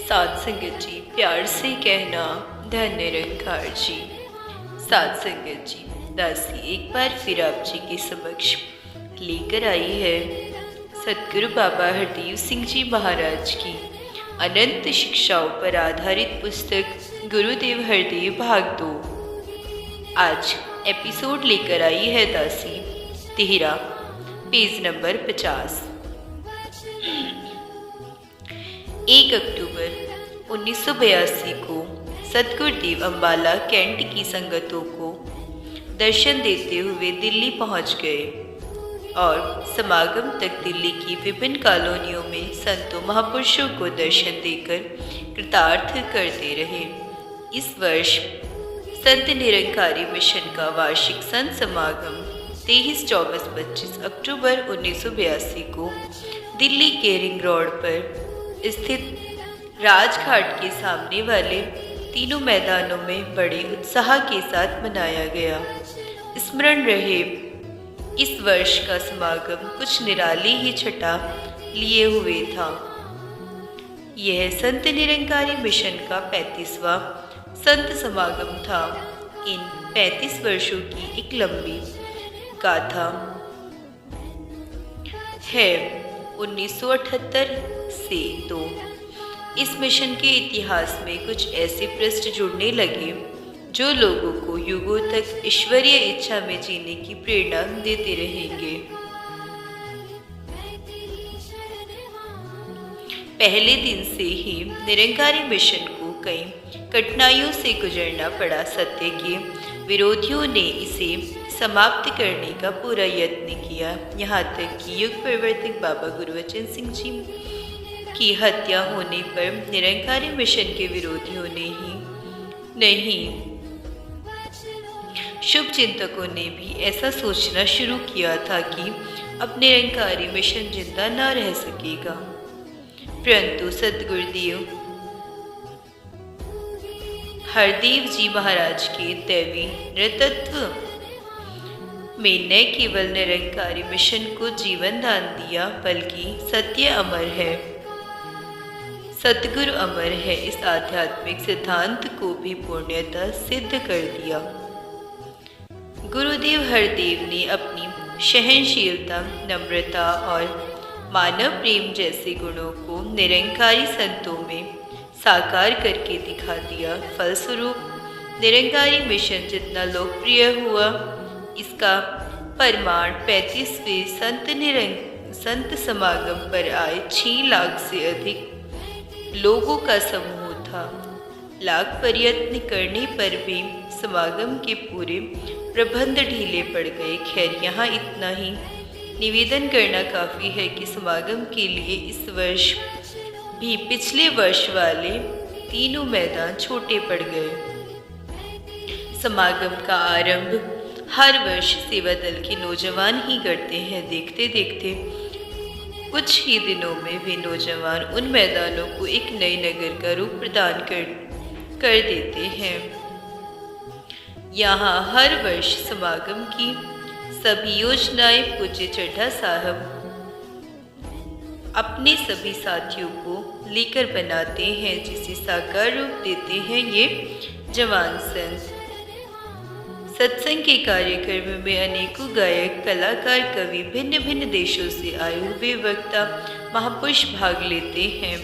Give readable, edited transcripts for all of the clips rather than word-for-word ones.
साध संगत जी, प्यार से कहना धन निरंकार जी। साध संगत जी, दासी एक बार फिर आप जी के समक्ष लेकर आई है सतगुरु बाबा हरदेव सिंह जी महाराज की अनंत शिक्षाओं पर आधारित पुस्तक गुरुदेव हरदेव भाग 2। आज एपिसोड लेकर आई है दासी तिहरा, पेज नंबर 50। 1 अक्टूबर 1982 को सतगुरुदेव अम्बाला कैंट की संगतों को दर्शन देते हुए दिल्ली पहुंच गए और समागम तक दिल्ली की विभिन्न कॉलोनियों में संतों महापुरुषों को दर्शन देकर कृतार्थ करते रहे। इस वर्ष संत निरंकारी मिशन का वार्षिक संत समागम 23, 24, 25 अक्टूबर 1982 को दिल्ली के रिंग रोड पर स्थित राजघाट के सामने वाले तीनों मैदानों में बड़े उत्साह के साथ मनाया गया। स्मरण रहे, इस वर्ष का समागम कुछ निराली ही छटा लिए हुए था। यह संत निरंकारी मिशन का 35वां संत समागम था। इन 35 वर्षों की एक लंबी गाथा है। 1978 से तो इस मिशन के इतिहास में कुछ ऐसे पृष्ठ जुड़ने लगे जो लोगों को युगों तक ईश्वरीय इच्छा में जीने की प्रेरणा देते रहेंगे। पहले दिन से ही निरंकारी मिशन को कई कठिनाइयों से गुजरना पड़ा। सत्य के विरोधियों ने इसे समाप्त करने का पूरा यत्न किया। यहाँ तक कि युग प्रवर्तक बाबा गुरुवचन सिंह जी की हत्या होने पर निरंकारी मिशन के विरोधियों ने ही नहीं, शुभ चिंतकों ने भी ऐसा सोचना शुरू किया था कि अब निरंकारी मिशन जिंदा न रह सकेगा। परंतु सतगुरुदेव हरदेव जी महाराज के दैवी नृतत्व में न केवल निरंकारी मिशन को जीवन दान दिया, बल्कि सत्य अमर है, सतगुरु अमर है, इस आध्यात्मिक सिद्धांत को भी पूर्णतः सिद्ध कर दिया। गुरुदेव हरदेव ने अपनी सहनशीलता, नम्रता और मानव प्रेम जैसे गुणों को निरंकारी संतों में साकार करके दिखा दिया। फलस्वरूप निरंकारी मिशन जितना लोकप्रिय हुआ, इसका प्रमाण 35वें संत समागम पर आए 6 लाख से अधिक लोगों का समूह था। लाख प्रयत्न करने पर भी समागम के पूरे प्रबंध ढीले पड़ गए। खैर, यहाँ इतना ही निवेदन करना काफ़ी है कि समागम के लिए इस वर्ष भी पिछले वर्ष वाले तीनों मैदान छोटे पड़ गए। समागम का आरंभ हर वर्ष सेवा दल के नौजवान ही करते हैं। देखते देखते कुछ ही दिनों में वे नौजवान उन मैदानों को एक नए नगर का रूप प्रदान कर देते हैं। यहाँ हर वर्ष समागम की सभी योजनाएं पूज्य चड्ढा साहब अपने सभी साथियों को लेकर बनाते हैं, जिसे साकार रूप देते हैं ये जवान संत। सत्संग के कार्यक्रम में अनेकों गायक, कलाकार, कवि, भिन्न भिन्न देशों से आए हुए वक्ता, महापुरुष भाग लेते हैं,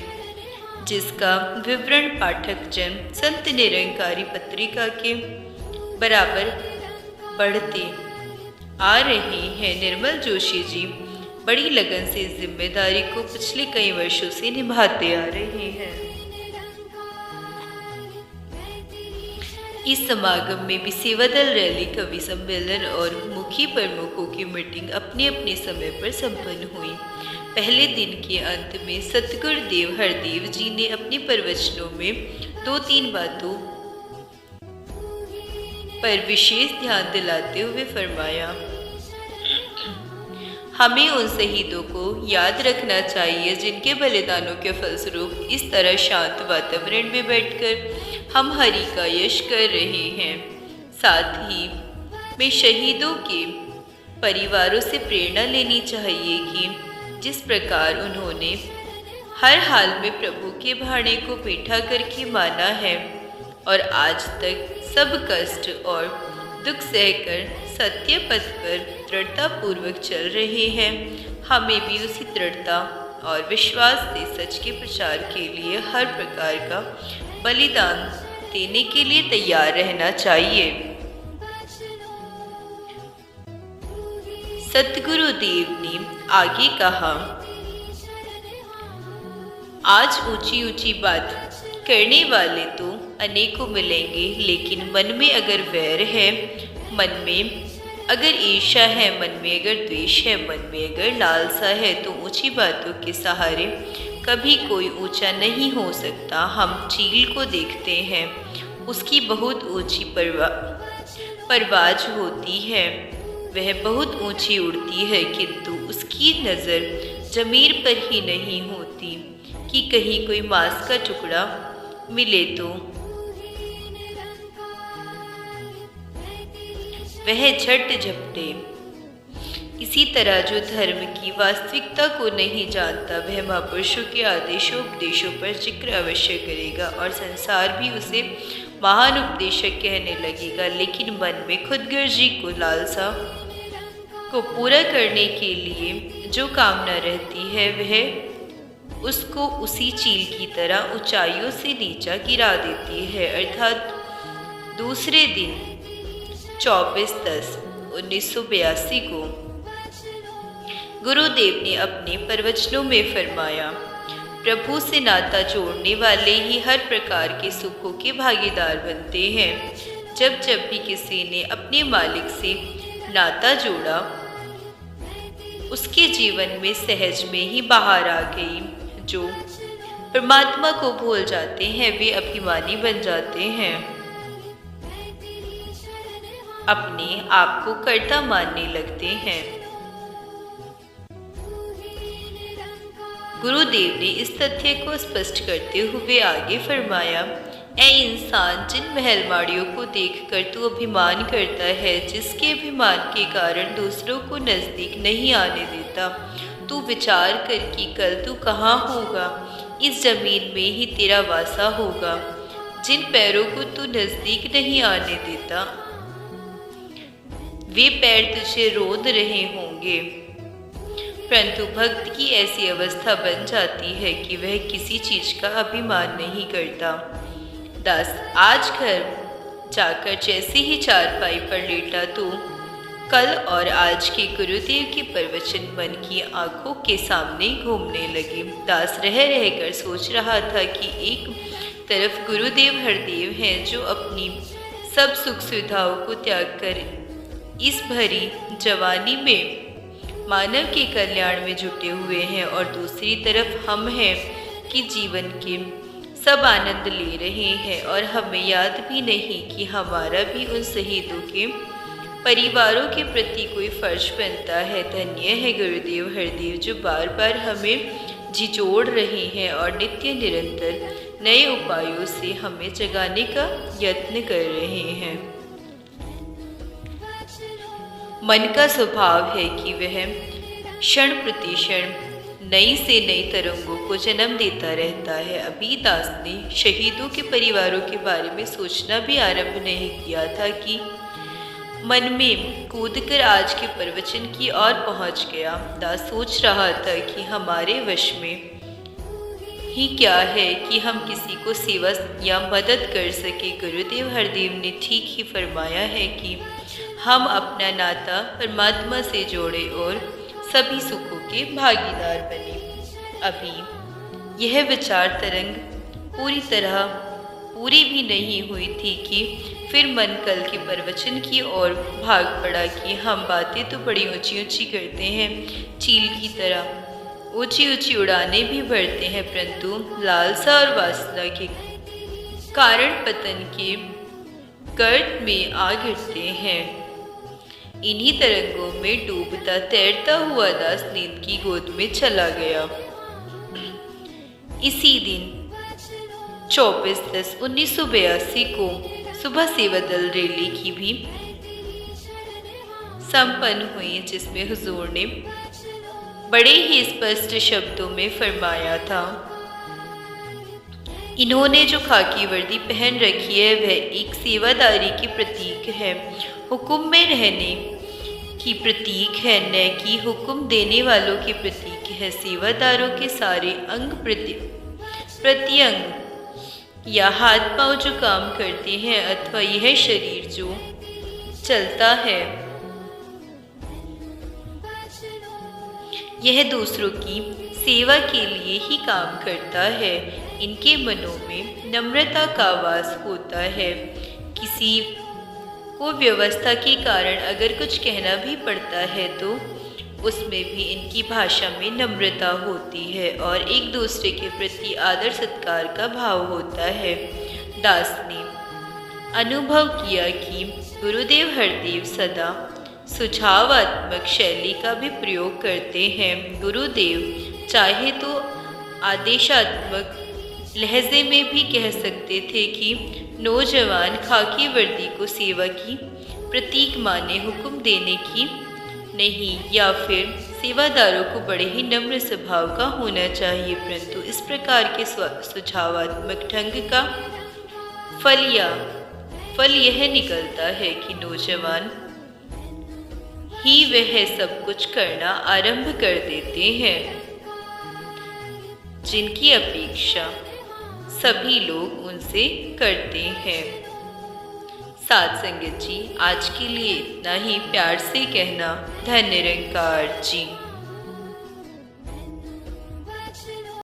जिसका विवरण पाठक जन संत निरंकारी पत्रिका के बराबर बढ़ते आ रहे हैं। निर्मल जोशी जी बड़ी लगन से इस जिम्मेदारी को पिछले कई वर्षों से निभाते आ रहे हैं। इस समागम में भी सेवादल रैली, कवि सम्मेलन और मुखी प्रमुखों की मीटिंग अपने अपने समय पर संपन्न हुई। पहले दिन के अंत में सतगुरुदेव हरदेव जी ने अपने प्रवचनों में 2-3 बातों पर विशेष ध्यान दिलाते हुए फरमाया, हमें उन शहीदों को याद रखना चाहिए जिनके बलिदानों के फलस्वरूप इस तरह शांत वातावरण में बैठकर हम हरि का यश कर रहे हैं। साथ ही में शहीदों के परिवारों से प्रेरणा लेनी चाहिए कि जिस प्रकार उन्होंने हर हाल में प्रभु के भाणे को बैठा करके माना है और आज तक सब कष्ट और दुख सहकर सत्य पथ पर दृढ़तापूर्वक चल रहे हैं। हमें भी उसी दृढ़ता और विश्वास से सच के प्रचार के लिए हर प्रकार का बलिदान देने के लिए तैयार रहना चाहिए। सतगुरु देव ने आगे कहा, आज ऊंची ऊंची बात करने वाले तो अनेकों मिलेंगे, लेकिन मन में अगर वैर है, मन में अगर ईर्ष्या है, मन में अगर द्वेष है, मन में अगर लालसा है, तो ऊंची बातों के सहारे कभी कोई ऊंचा नहीं हो सकता। हम चील को देखते हैं, उसकी बहुत ऊंची परवाज होती है, वह बहुत ऊंची उड़ती है, किंतु उसकी नज़र ज़मीर पर ही नहीं होती कि कहीं कोई मांस का टुकड़ा मिले तो वह झट झपटे। इसी तरह जो धर्म की वास्तविकता को नहीं जानता, वह महापुरुषों के आदेशों उपदेशों पर जिक्र अवश्य करेगा और संसार भी उसे महान उपदेशक कहने लगेगा, लेकिन मन में खुदगर्जी को लालसा को पूरा करने के लिए जो कामना रहती है, वह उसको उसी चील की तरह ऊंचाइयों से नीचा गिरा देती है। अर्थात दूसरे दिन 24/10/1982 को गुरुदेव ने अपने प्रवचनों में फरमाया, प्रभु से नाता जोड़ने वाले ही हर प्रकार के सुखों के भागीदार बनते हैं। जब जब भी किसी ने अपने मालिक से नाता जोड़ा, उसके जीवन में सहज में ही बाहर आ गई। जो परमात्मा को भूल जाते हैं, वे अभिमानी बन जाते हैं, अपने आप को कर्ता मानने लगते हैं। गुरुदेव ने इस तथ्य को स्पष्ट करते हुए आगे फरमाया, ऐ इंसान, जिन महल माड़ियों को देखकर तू अभिमान करता है, जिसके अभिमान के कारण दूसरों को नजदीक नहीं आने देता, तू विचार कर कि कल तू कहाँ होगा। इस जमीन में ही तेरा वासा होगा। जिन पैरों को तू नजदीक नहीं आने देता, वे पैर तुझे रोंद रहे होंगे। परंतु भक्त की ऐसी अवस्था बन जाती है कि वह किसी चीज का अभिमान नहीं करता। दास, आज घर जाकर जैसे ही चारपाई पर लेटा, तो कल और आज के गुरुदेव के प्रवचन मन की आंखों के सामने घूमने लगे। दास रह रहकर सोच रहा था कि एक तरफ गुरुदेव हरदेव हैं, जो अपनी सब सुख सुविधाओं को त्याग कर इस भरी जवानी में मानव के कल्याण में जुटे हुए हैं, और दूसरी तरफ हम हैं कि जीवन के सब आनंद ले रहे हैं और हमें याद भी नहीं कि हमारा भी उन शहीदों के परिवारों के प्रति कोई फर्ज बनता है। धन्य है गुरुदेव हरदेव, जो बार बार हमें झिझोड़ रहे हैं और नित्य निरंतर नए उपायों से हमें जगाने का यत्न कर रहे हैं। मन का स्वभाव है कि वह क्षण प्रति क्षण नई से नई तरंगों को जन्म देता रहता है। अभी दास ने शहीदों के परिवारों के बारे में सोचना भी आरंभ नहीं किया था कि मन में कूदकर आज के प्रवचन की ओर पहुंच गया। दास सोच रहा था कि हमारे वश में ही क्या है कि हम किसी को सेवा या मदद कर सके। गुरुदेव हरदेव ने ठीक ही फरमाया है कि हम अपना नाता परमात्मा से जोड़े और सभी सुखों के भागीदार बने। अभी यह विचार तरंग पूरी भी नहीं हुई थी कि फिर मन कल के प्रवचन की ओर भाग पड़ा कि हम बातें तो बड़ी ऊंची ऊंची करते हैं, चील की तरह ऊंची ऊंची उड़ाने भी भरते हैं, परंतु लालसा और वासना के कारण पतन के गर्त में आ गिरते हैं। इन्हीं तरंगों में डूबता तैरता हुआ दास नींद की गोद में चला गया। इसी दिन 24/10/1982 को सुबह सेवा दल रैली की भी संपन्न हुई, जिसमें हुजूर ने बड़े ही स्पष्ट शब्दों में फरमाया था, इन्होंने जो खाकी वर्दी पहन रखी है वह एक सेवादारी की प्रतीक है, हुक्म में रहने की प्रतीक है, न कि हुक्म देने वालों की प्रतीक है। सेवादारों के सारे अंग प्रत्यंग या हाथ पांव जो काम करते हैं अथवा यह शरीर जो चलता है, यह दूसरों की सेवा के लिए ही काम करता है। इनके मनों में नम्रता का वास होता है। किसी को व्यवस्था के कारण अगर कुछ कहना भी पड़ता है तो उसमें भी इनकी भाषा में नम्रता होती है और एक दूसरे के प्रति आदर सत्कार का भाव होता है। दास ने अनुभव किया कि गुरुदेव हरदेव सदा सुझावात्मक शैली का भी प्रयोग करते हैं। गुरुदेव चाहे तो आदेशात्मक लहजे में भी कह सकते थे कि नौजवान खाकी वर्दी को सेवा की प्रतीक माने, हुक्म देने की नहीं, या फिर सेवादारों को बड़े ही नम्र स्वभाव का होना चाहिए। परंतु इस प्रकार के सुझावात्मक ढंग का फल यह निकलता है कि नौजवान ही वह सब कुछ करना आरंभ कर देते हैं जिनकी अपेक्षा सभी लोग उनसे करते हैं। साथ संगत जी, आज के लिए इतना ही। प्यार से कहना धन्य निरंकार जी।